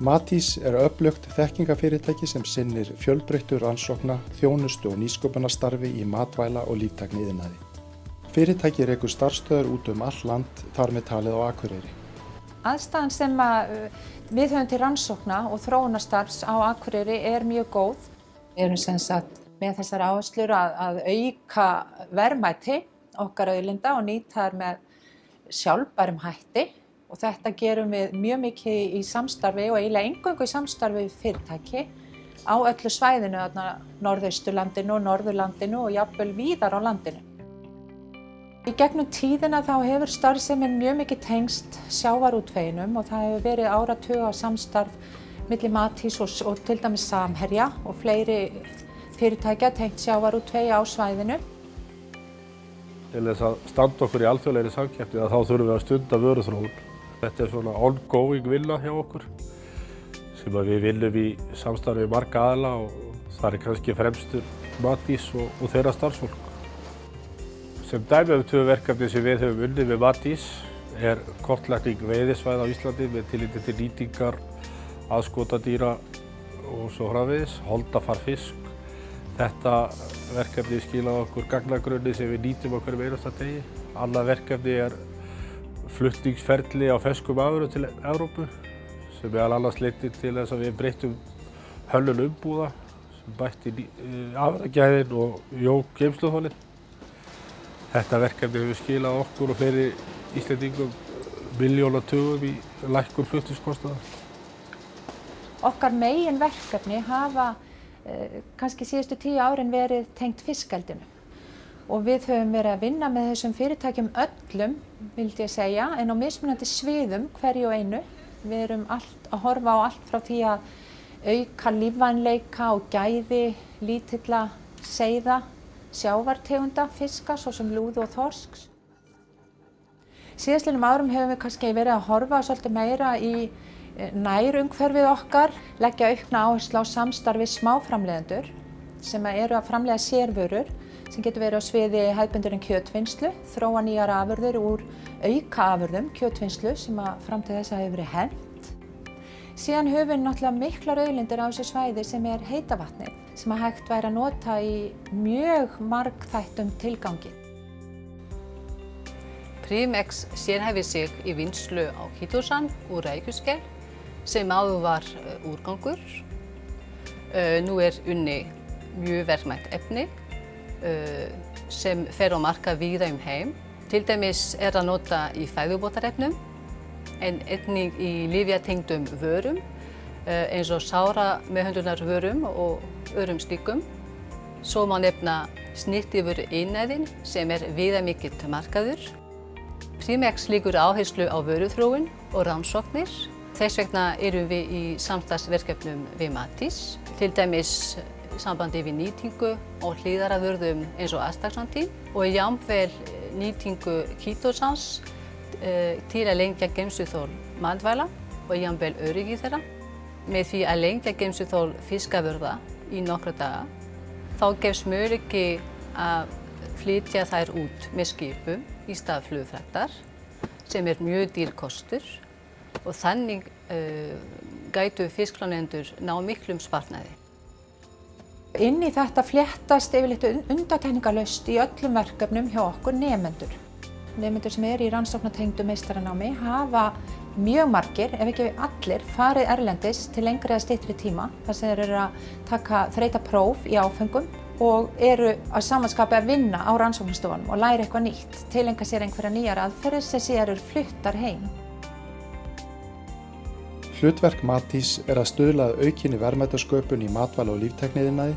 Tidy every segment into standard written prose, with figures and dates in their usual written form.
Matís er öflugt þekkingarfyrirtæki sem sinnir fjölbreyttu rannsókna, þjónustu og nýsköpunarstarfi í matvæla- og líftækniiðnaði. Fyrirtæki rekur starfsstöðvar út all land, þar með talið á Akureyri. Aðstæðan sem við höfum til rannsókna og þróunarstarfs á Akureyri er mjög góð. Við erum sem sagt með þessar áherslur að auka verðmæti okkar auðlinda og nýta þær með sjálfbærum hætti. Og þetta gerum við mjög mikið í samstarfi og eiginlega eingöngu í samstarfi við fyrirtæki á öllu svæðinu, þarna Norðausturlandinu og Norðurlandinu og jafnvel víðar á landinu. Í gegnum tíðina þá hefur starfsemin mjög mikið tengst sjávarútveginum og það hefur verið áratuga samstarf milli Matís og til dæmis Samherja og fleiri fyrirtækja tengt sjávarútvegi á svæðinu. Til þess að standa okkur í alþjóðlegri samkeppni þá þurfum við að stunda vöruþróun. Þetta er svona ongoing vinna hjá okkur sem við vinnum í samstarfi við marga aðila og það er kannski fremstur Matís og þeirra starfsfólk. Sem dæmi tvö verkefni sem við höfum unnið með Matís er kortlagning veiðisvæða á Íslandi með tilliti til nýtingar, aðskotadýra og svo framvegis, holdafar fisk. Þetta verkefni skilaði okkur gagnagrunni sem við nýtum okkur einasta degi. Annað verkefni er flutningsferli á ferskum afurðum til Evrópu sem meðal annars leiddi til þess að við breyttum hönnun umbúða sem bætti afurðagæðin og jók geymsluþolið. Þetta verkefni hefur skilað okkur og fleiri Íslendingum milljónatugum í lækkun flutningskostnaðar. Okkar meginverkefni hafa kannski síðustu 10 árin verið tengt fiskeldinu. Og við höfum verið að vinna með þessum fyrirtækjum öllum, vildi ég segja, en á mismunandi sviðum hverju og einu. Við erum að horfa á allt frá því að auka lífvænleika og gæði lítilla seiða, sjávartegunda, fiska, svo sem lúðu og þorsks. Síðastliðnum árum höfum við kannski verið að horfa svolítið meira í nærumhverfið okkar, leggja aukna áherslu á samstarfi smáframleiðendur sem eru að framleiða sérvörur sem getur verið á sviði hefðbundinnar kjötvinnslu, þróa nýjar afurðir úr aukaafurðum kjötvinnslu sem fram til þessa hefur verið hent. Síðan höfum við náttúrulega miklar auðlindir á þessu svæði sem er heita vatnið sem hægt væri að nota í mjög margþættum tilgangi. Primex sérhæfir sig í vinnslu á kítósan úr rækjuskel sem áður var úrgangur. Nú er unnið mjög verðmætt efni sem fer á markað víða heim. Til dæmis er að nota í fæðubótarefnum en einnig í lyfjatengdum vörum eins og sárameðhöndlunarvörum og öðrum slíkum. Svo má nefna snyrtivöruiðnaðinn sem er viðamikill markaður. Primex leggur áherslu á vöruþróun og rannsóknir. Þess vegna erum við í samstarfsverkefnum við Matís, til dæmis sambandi við nýtingu og hlýðarafurðum eins og astaxantín og jafnvel nýtingu kítósans til að lengja geymsluþol matvæla og jafnvel öryggi þeirra. Með því að lengja geymsluþol fiskafurða í nokkra daga þá gefst möguleiki að flytja þær út með skipum í stað flugfragtar sem er mjög dýr kostur og þannig gætu fiskframleiðendur ná miklum sparnaði. Inn í þetta fléttast yfirleitt undantekningarlaust í öllum verkefnum hjá okkur nemendur. Nemendur sem eru í rannsóknartengdu meistaranámi hafa mjög margir, ef ekki allir, farið erlendis til lengri eða styttri tíma þar sem þeir eru að taka þreytapróf í áföngum og eru að samanskapi að vinna á rannsóknarstofunum og læra eitthvað nýtt, tileinka sér einhverja nýjar aðferðir sem síðan eru fluttar heim. Hlutverk Matís er að stuðla að aukinni verðmætasköpun í matvæla- og líftækniiðnaði,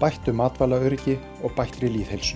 bættu matvælaöryggi og bættri lýðheilsu.